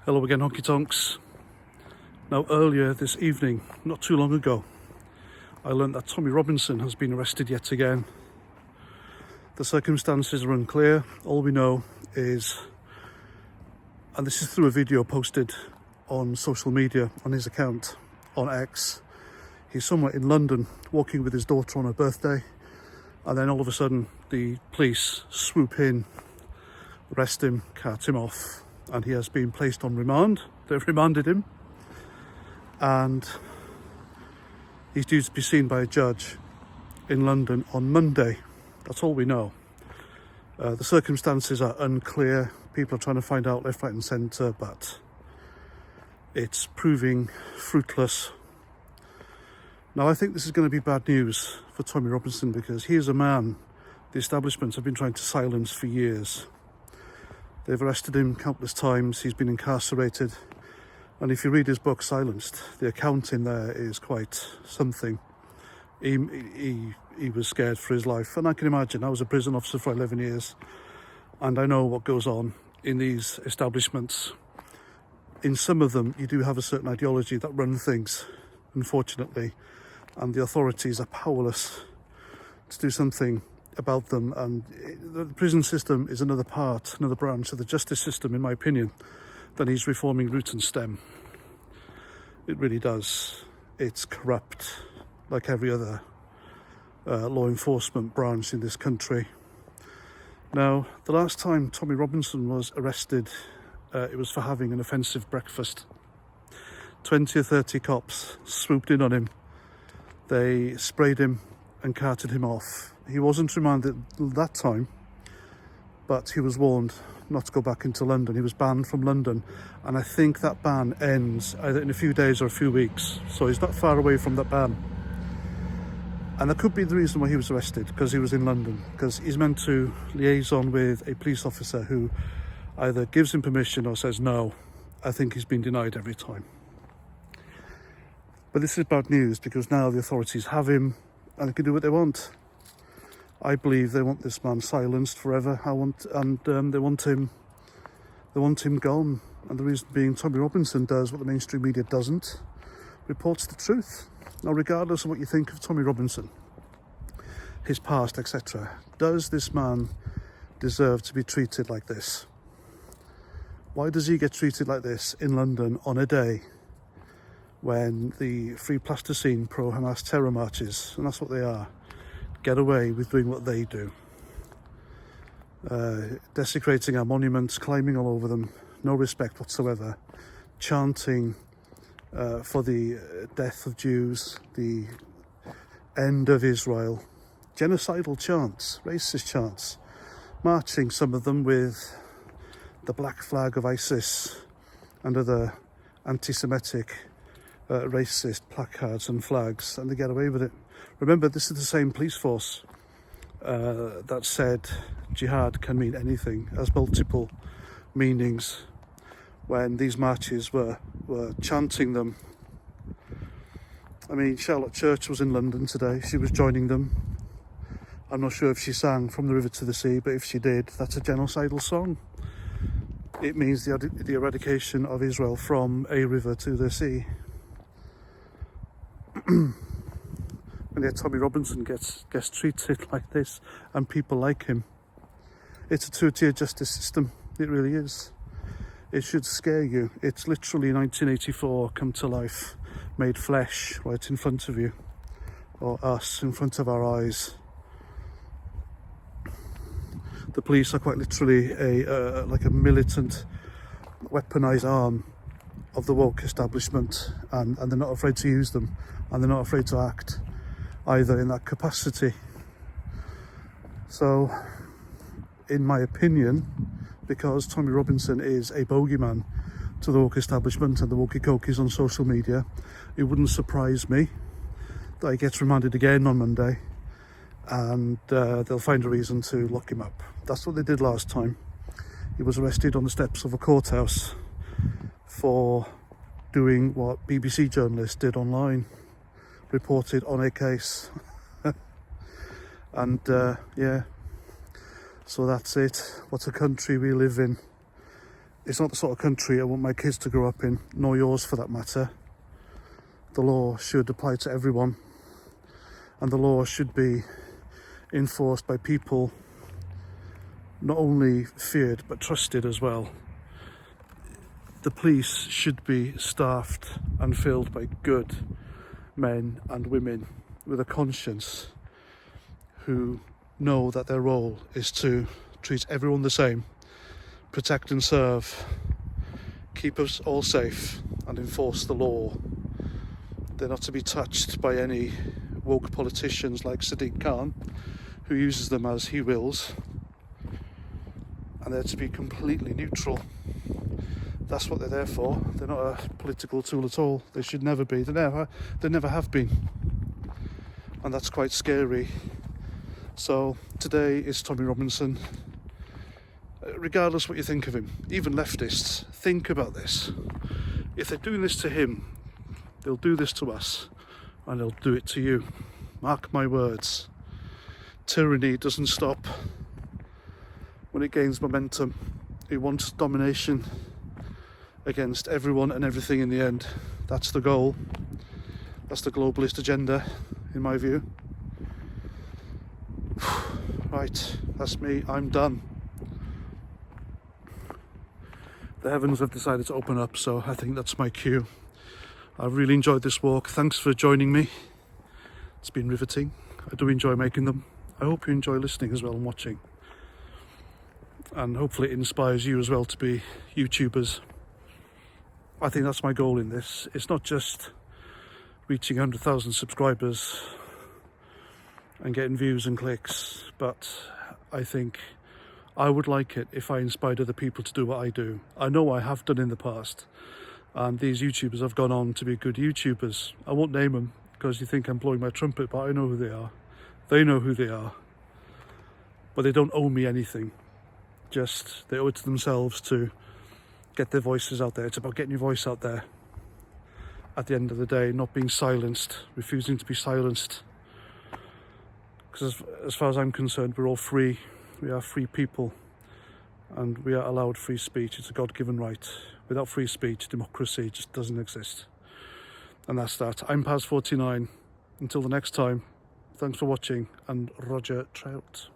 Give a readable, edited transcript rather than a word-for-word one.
Hello again, honky tonks. Now, earlier this evening, not too long ago, I learnt that Tommy Robinson has been arrested yet again. The circumstances are unclear. All we know is, and this is through a video posted on social media on his account on X, he's somewhere in London walking with his daughter on her birthday, and then all of a sudden the police swoop in, arrest him, cart him off, and he has been placed on remand. They've remanded him, and he's due to be seen by a judge in London on Monday. That's all we know. The circumstances are unclear. People are trying to find out left, right and centre, but it's proving fruitless. Now, I think this is going to be bad news for Tommy Robinson, because he is a man the establishments have been trying to silence for years. They've arrested him countless times. He's been incarcerated. And if you read his book, Silenced, the account in there is quite something. He was scared for his life. And I can imagine, I was a prison officer for 11 years. And I know what goes on in these establishments. In some of them, you do have a certain ideology that run things, unfortunately. And the authorities are powerless to do something about them. And the prison system is another part, another branch of the justice system, in my opinion, that needs reforming root and stem. It really does. It's corrupt, like every other law enforcement branch in this country. Now, the last time Tommy Robinson was arrested, it was for having an offensive breakfast. 20 or 30 cops swooped in on him. They sprayed him and carted him off. He wasn't remanded that time, but he was warned not to go back into London. He was banned from London, and I think that ban ends either in a few days or a few weeks, so he's not far away from that ban. And that could be the reason why he was arrested, because he was in London, because he's meant to liaison with a police officer who either gives him permission or says no. I think he's been denied every time. But this is bad news, because now the authorities have him and they can do what they want. I believe they want this man silenced forever. They want him gone. And the reason being, Tommy Robinson does what the mainstream media doesn't: reports the truth. Now, regardless of what you think of Tommy Robinson, his past, etc., does this man deserve to be treated like this? Why does he get treated like this in London on a day when the Free Plasticine pro-Hamas terror marches, and that's what they are, get away with doing what they do? Desecrating our monuments, climbing all over them, no respect whatsoever, chanting for the death of Jews, the end of Israel, genocidal chants, racist chants, marching, some of them with the black flag of ISIS and other anti-Semitic racist placards and flags, and they get away with it. Remember, this is the same police force that said jihad can mean anything, has multiple meanings, when these marches were chanting them. I mean, Charlotte Church was in London today. She was joining them. I'm not sure if she sang From the River to the Sea, but if she did, that's a genocidal song. It means the eradication of Israel from a river to the sea. And yet Tommy Robinson gets treated like this, and people like him. It's a two-tier justice system. It really is. It should scare you. It's literally 1984 come to life, made flesh right in front of you, or us in front of our eyes. The police are quite literally like a militant, weaponized arm of the woke establishment, and they're not afraid to use them, and they're not afraid to act either in that capacity. So, in my opinion, because Tommy Robinson is a bogeyman to the woke establishment and the wokey-cokies on social media, it wouldn't surprise me that he gets remanded again on Monday, and they'll find a reason to lock him up. That's what they did last time. He was arrested on the steps of a courthouse for doing what BBC journalists did online, reported on a case. And yeah, so that's it. What a country we live in. It's not the sort of country I want my kids to grow up in, nor yours for that matter. The law should apply to everyone, and the law should be enforced by people not only feared but trusted as well. The police should be staffed and filled by good men and women with a conscience who know that their role is to treat everyone the same, protect and serve, keep us all safe and enforce the law. They're not to be touched by any woke politicians like Sadiq Khan, who uses them as he wills, and they're to be completely neutral. That's what they're there for. They're not a political tool at all. They should never be. They never have been. And that's quite scary. So today is Tommy Robinson. Regardless what you think of him, even leftists, think about this. If they're doing this to him, they'll do this to us, and they'll do it to you. Mark my words. Tyranny doesn't stop when it gains momentum. It wants domination against everyone and everything in the end. That's the goal. That's the globalist agenda, in my view. Right, that's me. I'm done. The heavens have decided to open up, so I think that's my cue. I've really enjoyed this walk. Thanks for joining me. It's been riveting. I do enjoy making them. I hope you enjoy listening as well and watching. And hopefully it inspires you as well to be YouTubers. I think that's my goal in this. It's not just reaching 100,000 subscribers and getting views and clicks, but I think I would like it if I inspired other people to do what I do. I know I have done in the past, and these YouTubers have gone on to be good YouTubers. I won't name them because you think I'm blowing my trumpet, but I know who they are. They know who they are, but they don't owe me anything. Just they owe it to themselves to get their voices out there. It's about getting your voice out there at the end of the day, not being silenced, refusing to be silenced. Because as far as I'm concerned, we're all free. We are free people, and we are allowed free speech. It's a God-given right. Without free speech, democracy just doesn't exist. And that's that. I'm Paz49. Until the next time, thanks for watching, and Roger Trout.